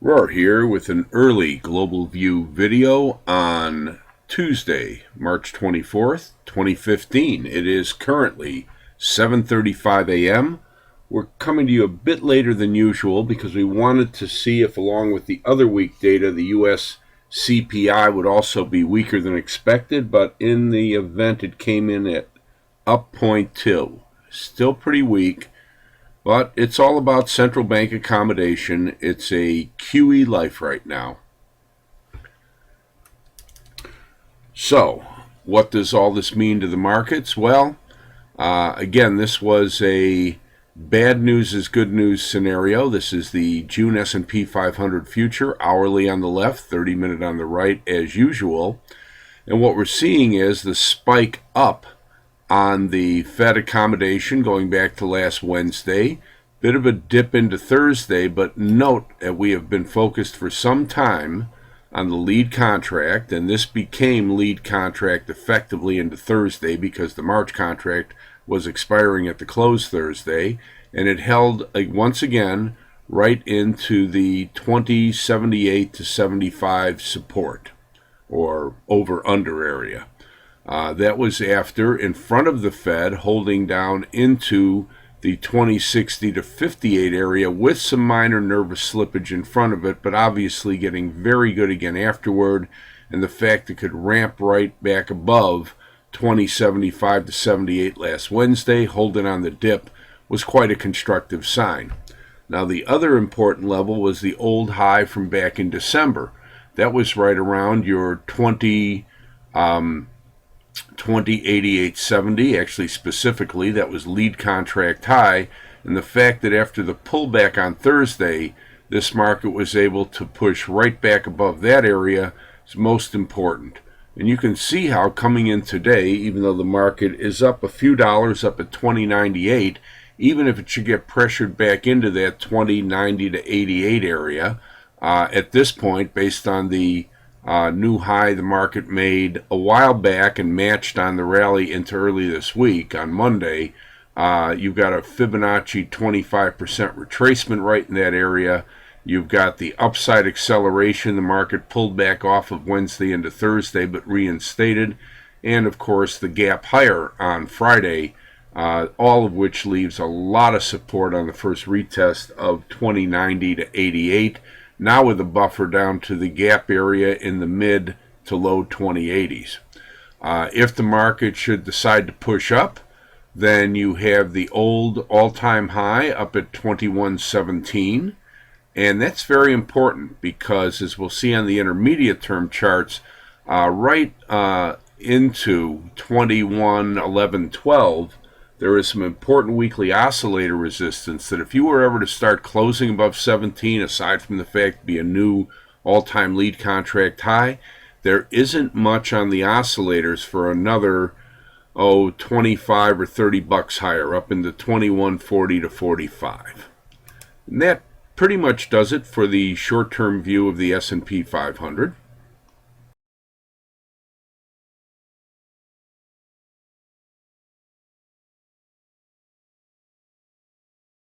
Rohr here with an early Global View video on Tuesday, March 24th, 2015. It is currently 7:35 a.m. We're coming to you a bit later than usual because we wanted to see if, along with the other week data, the U.S. CPI would also be weaker than expected, but in the event it came in at up 0.2. Still pretty weak. But it's all about central bank accommodation. It's a QE life right now. So, what does all this mean to the markets? Well, again, this was a bad news is good news scenario. This is the June S&P 500 future, hourly on the left, 30-minute on the right, as usual. And what we're seeing is the spike up on the Fed accommodation going back to last Wednesday. Bit of a dip into Thursday, but note that we have been focused for some time on the lead contract, and this became lead contract effectively into Thursday because the March contract was expiring at the close Thursday, and it held once again right into the 2078 to 75 support or over under area. That was after, in front of the Fed, holding down into the 2060 to 58 area with some minor nervous slippage in front of it, but obviously getting very good again afterward, and the fact it could ramp right back above 2075 to 78 last Wednesday, holding on the dip, was quite a constructive sign. Now, the other important level was the old high from back in December. That was right around your 2088.70, actually specifically, that was lead contract high, and the fact that after the pullback on Thursday, this market was able to push right back above that area is most important. And you can see how coming in today, even though the market is up a few dollars, up at 2098, even if it should get pressured back into that 2090 to 88 area, at this point, based on the new high the market made a while back and matched on the rally into early this week on Monday, you've got a Fibonacci 25% retracement right in that area. You've got the upside acceleration. The market pulled back off of Wednesday into Thursday but reinstated. And, of course, the gap higher on Friday, all of which leaves a lot of support on the first retest of 2090 to 88. Now with a buffer down to the gap area in the mid to low 2080s. If the market should decide to push up, then you have the old all-time high up at 2117. And that's very important because, as we'll see on the intermediate term charts, right into 211112, there is some important weekly oscillator resistance that if you were ever to start closing above 17, aside from the fact to be a new all-time lead contract high, there isn't much on the oscillators for another 25 or 30 bucks higher, up into 2140 to 45. And that pretty much does it for the short-term view of the S&P 500.